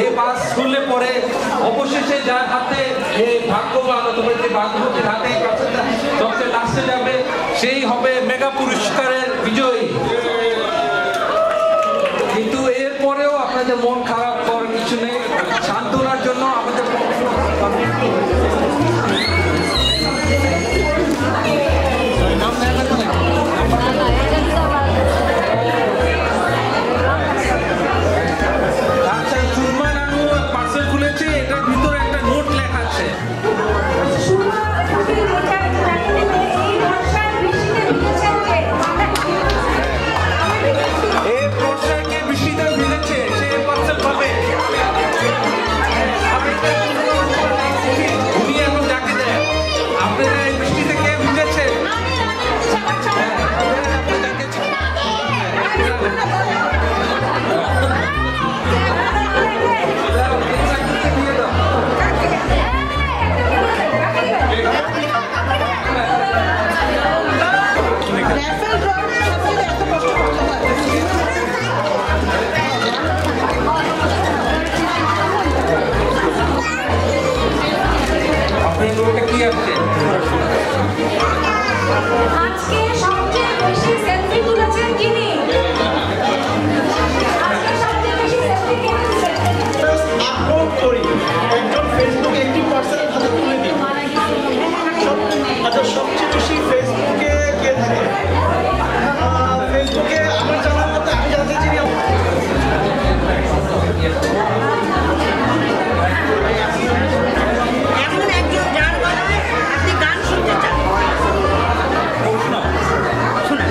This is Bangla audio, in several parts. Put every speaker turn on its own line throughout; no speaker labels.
এই বাস খুললে পরে অবশেষে যার হাতে এই ভাগ্যবান অথবা যে ভাগ্যবতীর হাতে এই পার্সেলটা সবচেয়ে লাস্টে যাবে সেই হবে মেগা পুরস্কারের বিজয়ী। কিন্তু এরপরেও আপনাদের মন খারাপ করার কিছু নেই, সান্ত্বনার জন্য আমাদের আচ্ছা, সুরমা নানু পার্সেল খুলেছে, এটার ভিতরে একটা নোট লেখা আছে। এই বর্ষাকে বৃষ্টিতে ভিজেছে, সে পার্সেল পাবে। উনি এখন যাকে দেয়, আপনারা এই বৃষ্টিতে কে ভিজেছে? আপনার ওটা কি আছে?
আজকে সবচেয়ে বেশি সেলফি তুলেছেন কিনি? আজকে সবচেয়ে বেশি সেলফি কিনি
আপলোড করি একজন ফেসবুকে 80% হাতে তুলে দিই। আচ্ছা, সবচেয়ে বেশি ফেসবুকে কে থাকে? ফেসবুকে আমার জানার মতো আমি জানতে চিনি
এমন একজন যার গলায় আপনি গান শুনতে চান। শোনা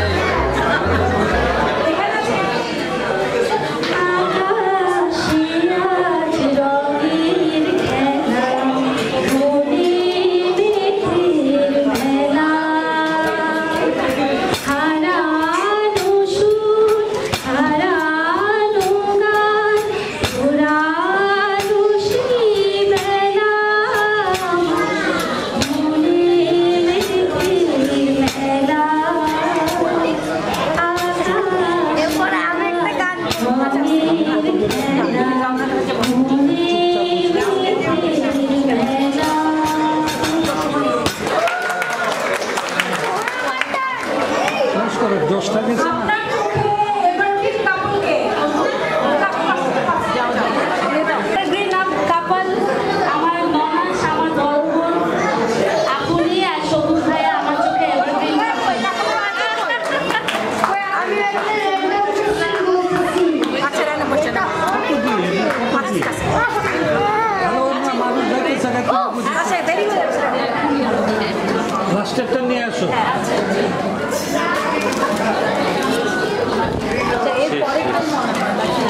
লাস্টেরটা নিয়ে আসো।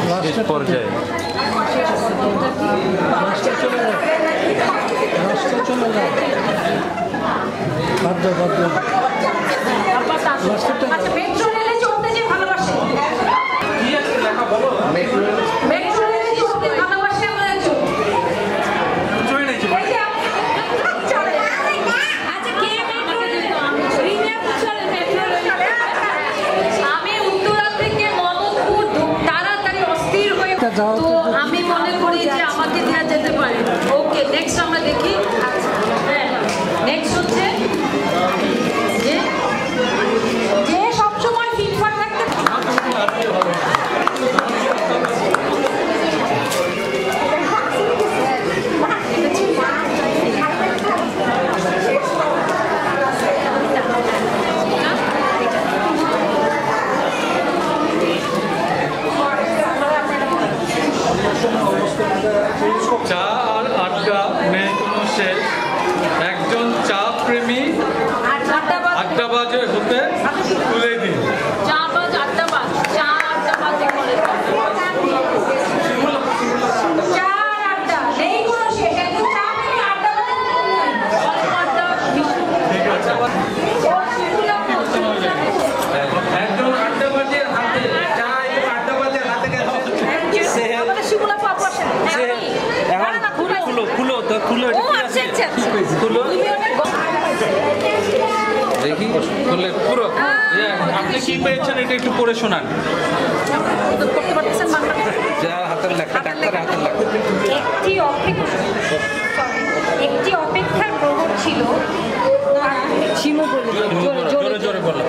লাস্টের পর্যায়ে লাস্টে চলে যায়, লাস্টে চলে যায়, বাধ্য বাধ্য লাস্টেরটা।
আচ্ছা, মেট্রো রেলে চড়তে যে ভালোবাসে,
কি আছে লেখা বলো?
মেট্রো রেলে চড়তে ভালোবাসে এমন একজন।
জয় নাকি?
এই যে চলে। আচ্ছা, কে মেট্রো রেলে? রিনিয়া চলে মেট্রো রেলে। আমি উত্তরা থেকে মদনপুর তাড়াতাড়ি অস্থির হয়ে, তো আমি মনে করি যে আমাকে দেওয়া যেতে পারে। ওকে, নেক্সট আমরা দেখি। হ্যাঁ, নেক্সট হচ্ছে যে সবসময় ফিটফাট রাখতে।
চা আর আড্ডা নেই কোনো শেষ, একজন চা প্রেমী আড্ডাবাজ হতে তুলে দিন।
চাবাজ আড্ডাবাজ, চা আড্ডাবাজ করে। চা আড্ডা নেই কোনো শেষ, একজন চা প্রেমী আড্ডাবাজ আড্ডা
ঠিক আছে, একজন আড্ডাবাজের হাতে চা এবং আড্ডাবাজের হাতে গেছে।
আমাদের শিমুলা পাপা আসেন।
খুলো খুলো তো, খুলো খুলো দেখি, খুলে পুরো আপনি কি পেয়েছেন এটা একটু পড়ে শোনান।
করতে পারতেছেন বাংলা?
যা হাতের লেখা, ডাক্তারের হাতের লেখা।
একটি অপেক্ষার প্রহর ছিল।
জোরে জোরে বলো।